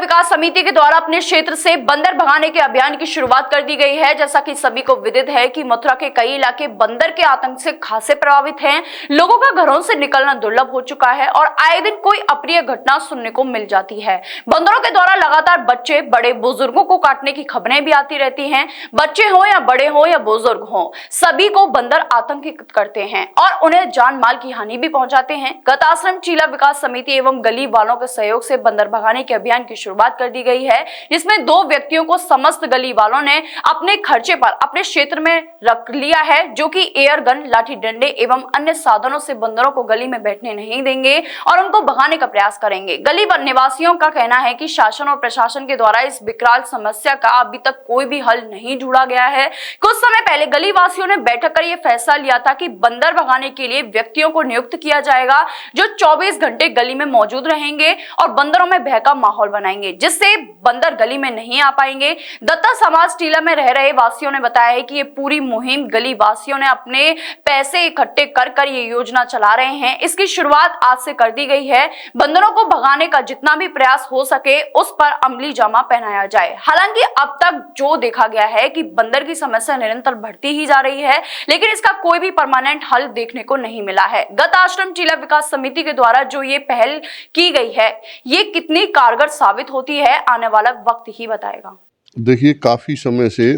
विकास समिति के द्वारा अपने क्षेत्र से बंदर भगाने के अभियान की शुरुआत कर दी गई है। जैसा कि सभी को विदित है कि मथुरा के कई इलाके बंदर के आतंक से खासे प्रभावित हैं। लोगों का घरों से निकलना दुर्लभ हो चुका है और आए दिन कोई अप्रिय घटना सुनने को मिल जाती है। बंदरों के द्वारा लगातार बच्चे बड़े बुजुर्गों को काटने की खबरें भी आती रहती हैं। बच्चे हो या बड़े हो या बुजुर्ग हो, सभी को बंदर आतंकित करते हैं और उन्हें जान माल की हानि भी पहुंचाते हैं। गताश्रम चीला विकास समिति एवं गली वालों के सहयोग से बंदर भगाने के अभियान की शुरुआत कर दी गई है, जिसमें 2 व्यक्तियों को समस्त गली वालों ने अपने खर्चे पर अपने क्षेत्र में रख लिया है, जो कि एयर गन, लाठी डंडे एवं अन्य साधनों से बंदरों को गली में बैठने नहीं देंगे और उनको भगाने का प्रयास करेंगे। गली निवासियों का कहना है कि शासन और प्रशासन के द्वारा इस विकराल समस्या का अभी तक कोई भी हल नहीं ढूंढा गया है। कुछ समय पहले गली वासियों ने बैठक कर यह फैसला लिया था कि बंदर भगाने के लिए व्यक्तियों को नियुक्त किया जाएगा, जो 24 घंटे गली में मौजूद रहेंगे और बंदरों में भय का माहौल बनाएंगे, जिससे बंदर गली में नहीं आ पाएंगे। दत्ता समाज टीला में रह रहे वासियों ने बताया है कि ये पूरी मुहिम गली वासियों ने अपने पैसे इकट्ठे कर ये योजना चला रहे हैं। इसकी शुरुआत आज से कर दी गई है। बंदरों को भगाने का जितना भी प्रयास हो सके उस पर अमली जामा पहनाया जाए। हालांकि अब तक जो देखा गया है कि बंदर की समस्या निरंतर बढ़ती ही जा रही है, लेकिन इसका कोई भी परमानेंट हल देखने को नहीं मिला है। गताश्रम चीला विकास समिति के द्वारा जो ये पहल की गई है, ये कितनी कारगर साबित होती है, आने वाला वक्त ही बताएगा। देखिए, काफी समय से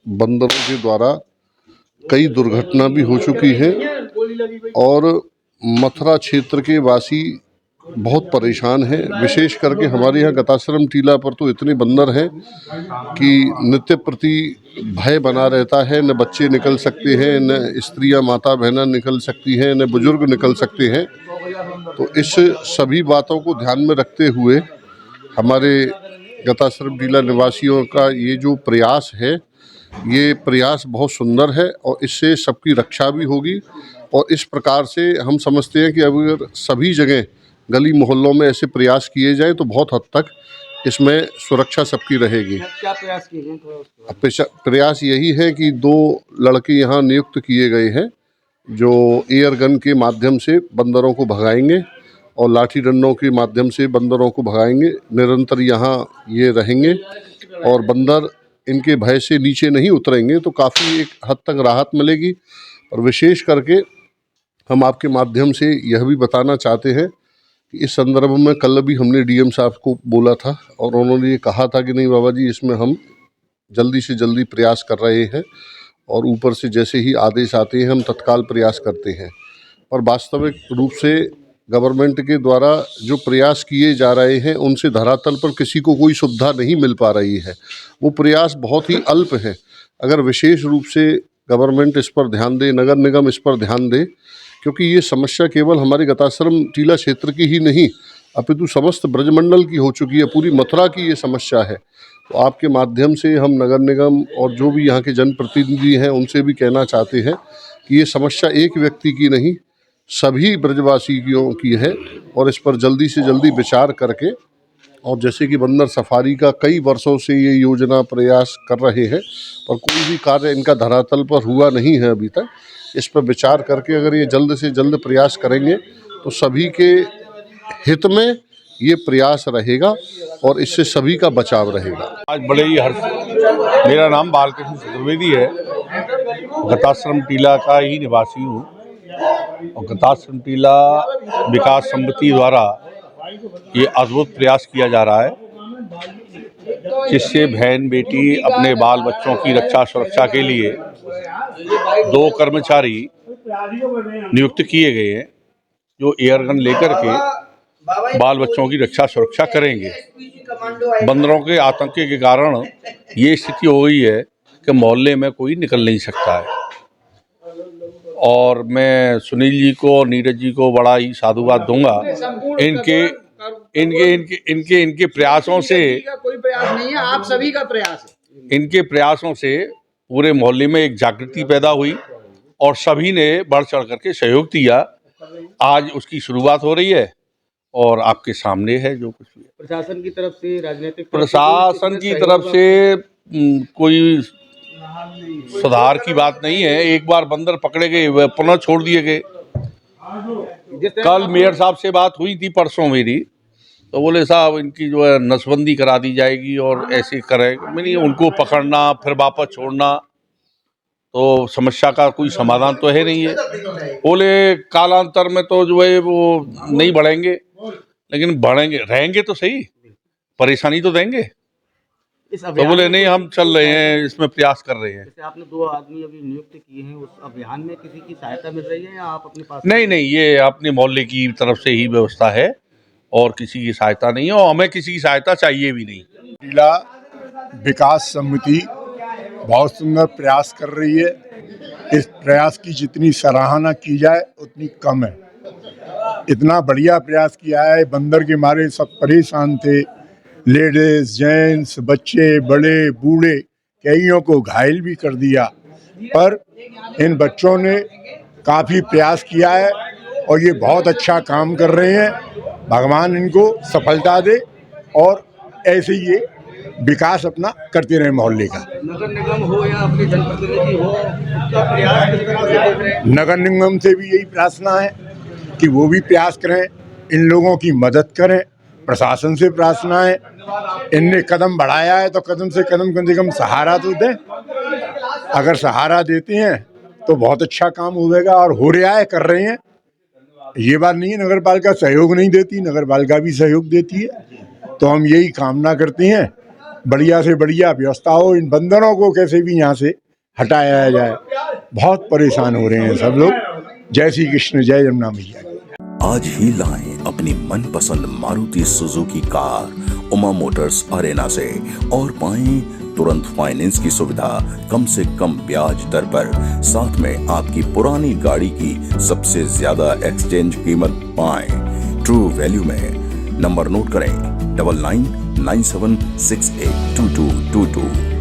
बंदरों के द्वारा कई दुर्घटना भी हो चुकी है और मथुरा क्षेत्र के वासी बहुत परेशान हैं। विशेष करके हमारे यहाँ गताश्रम टीला पर तो इतने बंदर हैं कि नित्य प्रति भय बना रहता है। न बच्चे निकल सकते हैं, न स्त्रियां माता बहना निकल सकती हैं, न बुजुर्ग निकल सकते हैं। तो इस सभी बातों को ध्यान में रखते हुए हमारे गताश्रम टीला निवासियों का ये जो प्रयास है, ये प्रयास बहुत सुंदर है और इससे सबकी रक्षा भी होगी। और इस प्रकार से हम समझते हैं कि अगर सभी जगह गली मोहल्लों में ऐसे प्रयास किए जाए तो बहुत हद तक इसमें सुरक्षा सबकी रहेगी। क्या प्रयास किए हैं? प्रयास यही है कि 2 लड़के यहाँ नियुक्त किए गए हैं जो एयर गन के माध्यम से बंदरों को भगाएंगे और लाठी डंडों के माध्यम से बंदरों को भगाएंगे। निरंतर यहाँ ये रहेंगे और बंदर इनके भय से नीचे नहीं उतरेंगे, तो काफ़ी एक हद तक राहत मिलेगी। और विशेष करके हम आपके माध्यम से यह भी बताना चाहते हैं कि इस संदर्भ में कल भी हमने डीएम साहब को बोला था और उन्होंने ये कहा था कि नहीं बाबा जी, इसमें हम जल्दी से जल्दी प्रयास कर रहे हैं और ऊपर से जैसे ही आदेश आते हैं हम तत्काल प्रयास करते हैं। और वास्तविक रूप से गवर्नमेंट के द्वारा जो प्रयास किए जा रहे हैं उनसे धरातल पर किसी को कोई सुविधा नहीं मिल पा रही है। वो प्रयास बहुत ही अल्प है। अगर विशेष रूप से गवर्नमेंट इस पर ध्यान दे, नगर निगम इस पर ध्यान दे, क्योंकि ये समस्या केवल हमारे गताश्रम टीला क्षेत्र की ही नहीं अपितु समस्त ब्रजमंडल की हो चुकी है, पूरी मथुरा की ये समस्या है। तो आपके माध्यम से हम नगर निगम और जो भी यहाँ के जनप्रतिनिधि हैं उनसे भी कहना चाहते हैं कि ये समस्या एक व्यक्ति की नहीं, सभी ब्रजवासियों की है और इस पर जल्दी से जल्दी विचार करके, और जैसे कि बंदर सफारी का कई वर्षों से ये योजना प्रयास कर रहे हैं और कोई भी कार्य इनका धरातल पर हुआ नहीं है अभी तक, इस पर विचार करके अगर ये जल्द से जल्द प्रयास करेंगे तो सभी के हित में ये प्रयास रहेगा और इससे सभी का बचाव रहेगा। आज बड़े ही मेरा नाम बालकृष्ण चतुर्वेदी है, गताश्रम टीला का ही निवासी हूँ और गताश्रम टीला विकास समिति द्वारा ये अद्भुत प्रयास किया जा रहा है, जिससे बहन बेटी अपने बाल बच्चों की रक्षा सुरक्षा के लिए 2 कर्मचारी नियुक्त किए गए हैं जो एयरगन लेकर के बाल बच्चों की रक्षा सुरक्षा करेंगे। बंदरों के आतंक के कारण ये स्थिति हो गई है कि मोहल्ले में कोई निकल नहीं सकता है और मैं सुनील जी को और नीरज जी को बड़ा ही साधुवाद दूंगा। इनके प्रयासों से, कोई प्रयास नहीं है, आप सभी का प्रयास है। इनके प्रयासों से पूरे मोहल्ले में एक जागृति पैदा हुई और सभी ने बढ़ चढ़ करके सहयोग दिया। आज उसकी शुरुआत हो रही है और आपके सामने है जो कुछ भी। प्रशासन की तरफ से, राजनीतिक प्रशासन की तरफ से कोई सुधार की बात नहीं है। एक बार बंदर पकड़े गए वह पुनः छोड़ दिए गए। कल मेयर साहब से बात हुई थी परसों मेरी, तो बोले साहब इनकी जो है नसबंदी करा दी जाएगी और ऐसे करें। मैंने उनको पकड़ना फिर वापस छोड़ना तो समस्या का कोई समाधान तो है नहीं है। बोले कालांतर में तो जो है वो नहीं बढ़ेंगे, लेकिन बढ़ेंगे, रहेंगे तो सही, परेशानी तो देंगे। इस तो अभियान बोले में नहीं हम चल रहे हैं, इसमें प्रयास कर रहे हैं। जैसे आपने 2 आदमी अभी नियुक्त किए हैं, उस अभियान में किसी की सहायता मिल रही है या आप अपने पास? नहीं नहीं, ये अपने मोहल्ले की तरफ से ही व्यवस्था है और किसी की सहायता नहीं है और हमें किसी की सहायता चाहिए भी नहीं। टीला विकास समिति बहुत सुंदर प्रयास कर रही है। इस प्रयास की जितनी सराहना की जाए उतनी कम है। इतना बढ़िया प्रयास किया है, बंदर के मारे सब परेशान थे, लेडीज, जेंट्स, बच्चे, बड़े, बूढ़े, कईयों को घायल भी कर दिया। पर इन बच्चों ने काफ़ी प्रयास किया है और ये बहुत अच्छा काम कर रहे हैं। भगवान इनको सफलता दे और ऐसे ही ये विकास अपना करते रहे मोहल्ले का। नगर निगम हो या अपने जनप्रतिनिधि हो, उसका प्रयास किस तरह से देख रहे हैं? नगर निगम से भी यही प्रार्थना है कि वो भी प्रयास करें, इन लोगों की मदद करें। प्रशासन से प्रार्थना है, इनने कदम बढ़ाया है तो कदम से कम सहारा तो दें। अगर सहारा देते हैं तो बहुत अच्छा काम होगा और हो रहा है, कर रहे हैं। ये बात नहीं है नगर पालिका सहयोग नहीं देती, नगर पालिका भी सहयोग देती है। तो हम यही कामना करते हैं बढ़िया से बढ़िया व्यवस्था हो, इन बंदरों को कैसे भी यहाँ से हटाया जाए। बहुत परेशान हो रहे हैं सब लोग। जय श्री कृष्ण, जय यमुना मैया। आज ही लाएं अपनी मनपसंद Maruti Suzuki car Uma Motors Arena से और पाएं तुरंत फाइनेंस की सुविधा कम से कम ब्याज दर पर। साथ में आपकी पुरानी गाड़ी की सबसे ज्यादा एक्सचेंज कीमत पाएं ट्रू वैल्यू में। नंबर नोट करें 9997682222।